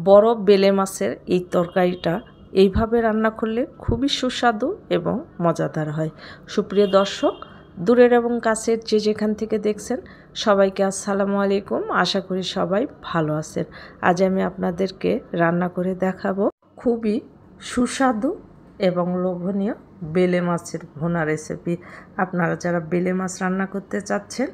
বড় বেলে মাছের এই তরকারিটা এইভাবে রান্না করলে খুবই সুস্বাদু এবং মজাদার হয়। সুপ্রিয় দর্শক, দূরের এবং কাছের যে যেখান থেকে দেখছেন সবাইকে আসসালামু আলাইকুম। আশা করি সবাই ভালো আছেন। আজ আমি আপনাদেরকে রান্না করে দেখাবো খুবই সুস্বাদু এবং লোভনীয় বেলে মাছের ভুনা রেসিপি। আপনারা যারা বেলে মাছ রান্না করতে চাচ্ছেন,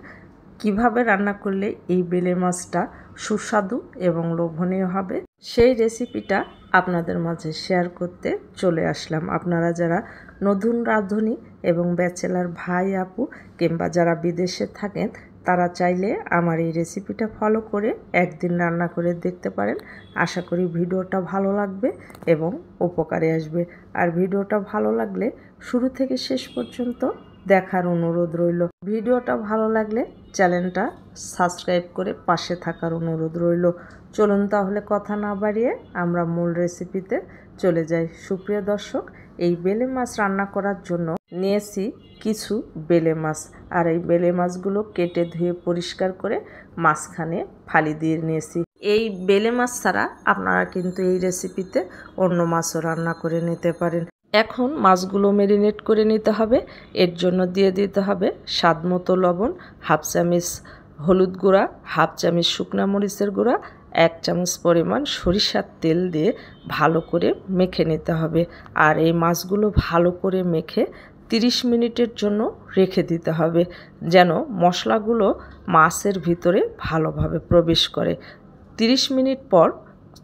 কিভাবে রান্না করলে এই বেলে মাছটা সুস্বাদু এবং লোভনীয় হবে, সেই রেসিপিটা আপনাদের মাঝে শেয়ার করতে চলে আসলাম। আপনারা যারা নতুন রাঁধুনি এবং ব্যাচেলার ভাই আপু কিংবা যারা বিদেশে থাকেন, তারা চাইলে আমার এই রেসিপিটা ফলো করে একদিন রান্না করে দেখতে পারেন। আশা করি ভিডিওটা ভালো লাগবে এবং উপকারে আসবে। আর ভিডিওটা ভালো লাগলে শুরু থেকে শেষ পর্যন্ত দেখার অনুরোধ রইল। ভিডিওটা ভালো লাগলে চ্যানেলটা সাবস্ক্রাইব করে পাশে থাকার অনুরোধ রইল। চলুন তাহলে কথা না বাড়িয়ে আমরা মূল রেসিপিতে চলে যাই। সুপ্রিয় দর্শক, এই বেলে মাছ রান্না করার জন্য নিয়েছি কিছু বেলে মাছ। আর এই বেলে মাছগুলো কেটে ধুয়ে পরিষ্কার করে মাঝখানে ফালি দিয়ে নিয়েছি। এই বেলে মাছ ছাড়া আপনারা কিন্তু এই রেসিপিতে অন্য মাছও রান্না করে নিতে পারেন। এখন মাছগুলো ম্যারিনেট করে নিতে হবে। এর জন্য দিয়ে দিতে হবে স্বাদ মতো লবণ, হাফ চামচ হলুদ গুঁড়া, হাফ চামচ শুকনা মরিচের গুঁড়া, 1 চামচ পরিমাণ সরিষার তেল দিয়ে ভালো করে মেখে নিতে হবে। আর এই মাছগুলো ভালো করে মেখে 30 মিনিটের জন্য রেখে দিতে হবে, যেন মশলাগুলো মাছের ভিতরে ভালোভাবে প্রবেশ করে। 30 মিনিট পর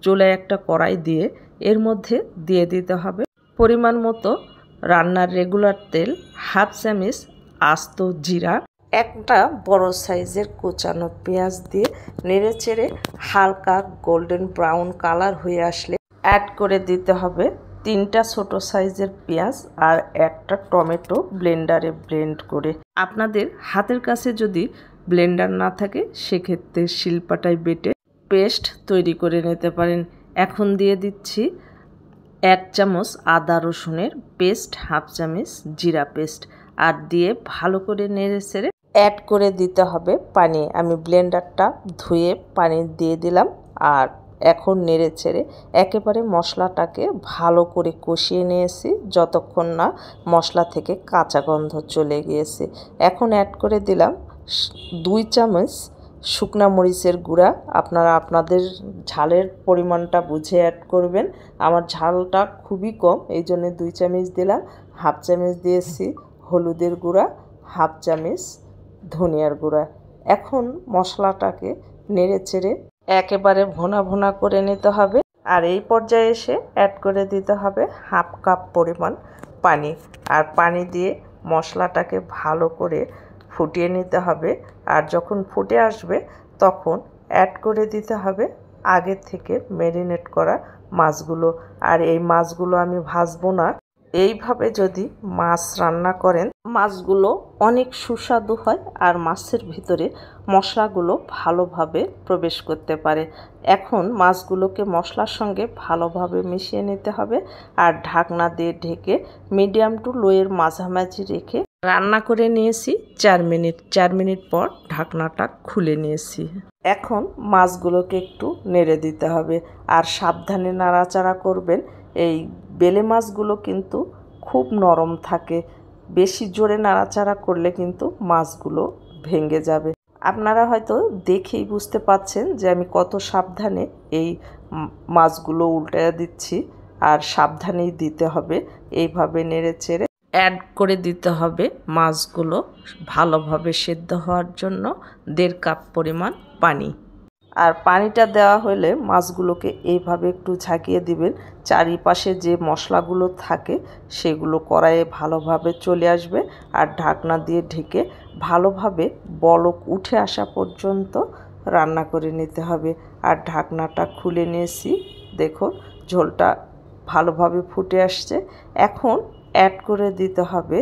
চুলায় একটা কড়াই দিয়ে এর মধ্যে দিয়ে দিতে হবে পরিমাণ মতো রান্নার রেগুলার তেল, হাফ চামচ আস্ত জিরা, একটা বড় সাইজের কোচানো পেঁয়াজ দিয়ে নেড়ে চেড়ে হালকা গোল্ডেন ব্রাউন কালার হয়ে আসলে অ্যাড করে দিতে হবে 3টা ছোট সাইজের পেঁয়াজ আর একটা টমেটো ব্লেন্ডারে ব্লেন্ড করে। আপনাদের হাতের কাছে যদি ব্লেন্ডার না থাকে, সেক্ষেত্রে শিলপাটায় বেটে পেস্ট তৈরি করে নিতে পারেন। এখন দিয়ে দিচ্ছি 1 চামচ আদা রসুনের পেস্ট, হাফ চামচ জিরা পেস্ট, আর দিয়ে ভালো করে নেড়ে চেড়ে অ্যাড করে দিতে হবে পানি। আমি ব্লেন্ডারটা ধুয়ে পানি দিয়ে দিলাম। আর এখন নেড়ে চেড়ে একেবারে মশলাটাকে ভালো করে কষিয়ে নিয়েছি যতক্ষণ না মশলা থেকে কাঁচা গন্ধ চলে গিয়েছে। এখন অ্যাড করে দিলাম 2 চামচ শুকনা মরিচের গুঁড়া। আপনারা আপনাদের ঝালের পরিমাণটা বুঝে অ্যাড করবেন। আমার ঝালটা খুবই কম, এই জন্য 2 চামচ দিলাম। হাফ চামচ দিয়েছি হলুদের গুঁড়া, হাফ চামচ ধনিয়ার গুঁড়া। এখন মশলাটাকে নেড়ে চেড়ে একেবারে ভুনা ভুনা করে নিতে হবে। আর এই পর্যায়ে এসে অ্যাড করে দিতে হবে হাফ কাপ পরিমাণ পানি। আর পানি দিয়ে মশলাটাকে ভালো করে ফুটিয়ে নিতে হবে। আর যখন ফুটে আসবে তখন অ্যাড করে দিতে হবে আগে থেকে ম্যারিনেট করা মাছগুলো। আর এই মাছগুলো আমি ভাজবো না। এইভাবে যদি মাছ রান্না করেন, মাছগুলো অনেক সুস্বাদু হয় আর মাছের ভিতরে মশলাগুলো ভালোভাবে প্রবেশ করতে পারে। এখন মাছগুলোকে মশলার সঙ্গে ভালোভাবে মিশিয়ে নিতে হবে। আর ঢাকনা দিয়ে ঢেকে মিডিয়াম টু লোয়ের মাঝামাঝি রেখে রান্না করে নিয়েছি 4 মিনিট। 4 মিনিট পর ঢাকনাটা খুলে নিয়েছি। এখন মাছগুলোকে একটু নেড়ে দিতে হবে আর সাবধানে নাড়াচাড়া করবেন। এই বেলে মাছগুলো কিন্তু খুব নরম থাকে, বেশি জোরে নাড়াচাড়া করলে কিন্তু মাছগুলো ভেঙে যাবে। আপনারা হয়তো দেখেই বুঝতে পাচ্ছেন যে আমি কত সাবধানে এই মাছগুলো উল্টে দিচ্ছি। আর সাবধানেই দিতে হবে। এইভাবে নেড়ে চেড়ে অ্যাড করে দিতে হবে মাছগুলো ভালোভাবে সেদ্ধ হওয়ার জন্য 1.5 কাপ পরিমাণ পানি। আর পানিটা দেওয়া হলে মাছগুলোকে এইভাবে একটু ঝাঁকিয়ে দিবেন। চারিপাশে যে মশলাগুলো থাকে সেগুলো কড়াইয়ে ভালোভাবে চলে আসবে। আর ঢাকনা দিয়ে ঢেকে ভালোভাবে বলক উঠে আসা পর্যন্ত রান্না করে নিতে হবে। আর ঢাকনাটা খুলে নিয়েছি, দেখো ঝোলটা ভালোভাবে ফুটে আসছে। এখন অ্যাড করে দিতে হবে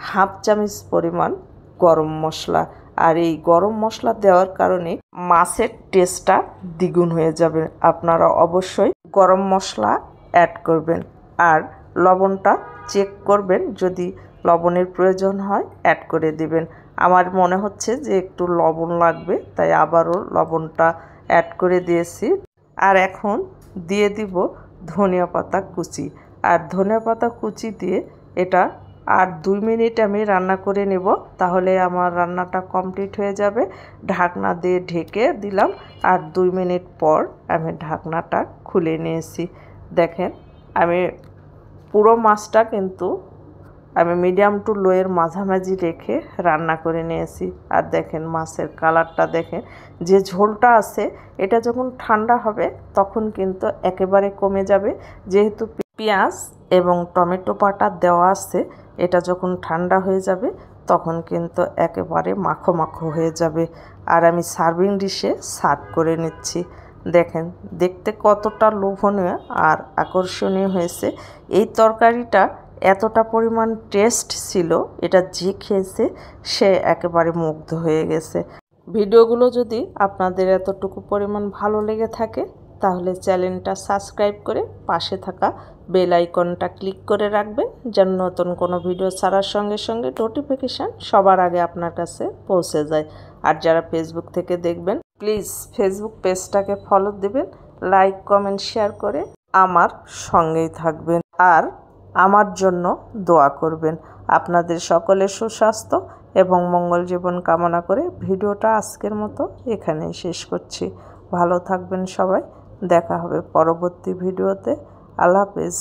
হাফ চামচ পরিমাণ গরম মশলা। আর এই গরম মশলা দেওয়ার কারণে মাছের টেস্টটা দ্বিগুণ হয়ে যাবে। আপনারা অবশ্যই গরম মশলা অ্যাড করবেন। আর লবণটা চেক করবেন, যদি লবণের প্রয়োজন হয় অ্যাড করে দিবেন। আমার মনে হচ্ছে যে একটু লবণ লাগবে, তাই আবারও লবণটা অ্যাড করে দিয়েছি। আর এখন দিয়ে দিব ধনিয়া পাতা কুচি। আর ধনিয়া পাতা কুচি দিয়ে এটা আর 2 মিনিট আমি রান্না করে নেব, তাহলে আমার রান্নাটা কমপ্লিট হয়ে যাবে। ঢাকনা দিয়ে ঢেকে দিলাম আর 2 মিনিট পর আমি ঢাকনাটা খুলে নিয়েছি। দেখেন আমি পুরো মাছটা কিন্তু আমি মিডিয়াম টু লোয়ের মাঝামাঝি রেখে রান্না করে নিয়েছি। আর দেখেন মাছের কালারটা দেখেন, যে ঝোলটা আছে এটা যখন ঠান্ডা হবে তখন কিন্তু একেবারে কমে যাবে, যেহেতু পেঁয়াজ এবং টমেটো বাটা দেওয়া আছে। এটা যখন ঠান্ডা হয়ে যাবে তখন কিন্তু একেবারে মাখো মাখো হয়ে যাবে। আর আমি সার্ভিং ডিশে সার্ভ করে নিচ্ছি। দেখেন দেখতে কতটা লোভনীয় আর আকর্ষণীয় হয়েছে। এই তরকারিটা এতটা পরিমাণ টেস্ট ছিল, এটা যে খেয়েছে সে একেবারে মুগ্ধ হয়ে গেছে। ভিডিওগুলো যদি আপনাদের এতটুকু পরিমাণ ভালো লেগে থাকে তাহলে চ্যানেলটা সাবস্ক্রাইব করে পাশে থাকা বেল আইকনটা ক্লিক করে রাখবেন, যেন নতুন কোনো ভিডিও ছাড়ার সঙ্গে সঙ্গে নোটিফিকেশান সবার আগে আপনার কাছে পৌঁছে যায়। আর যারা ফেসবুক থেকে দেখবেন প্লিজ ফেসবুক পেজটাকে ফলো দিবেন, লাইক কমেন্ট শেয়ার করে আমার সঙ্গেই থাকবেন আর আমার জন্য দোয়া করবেন। আপনাদের সকলের সুস্বাস্থ্য এবং মঙ্গল জীবন কামনা করে ভিডিওটা আজকের মতো এখানেই শেষ করছি। ভালো থাকবেন সবাই, দেখা হবে পরবর্তী ভিডিওতে। আল্লাহ হাফেজ।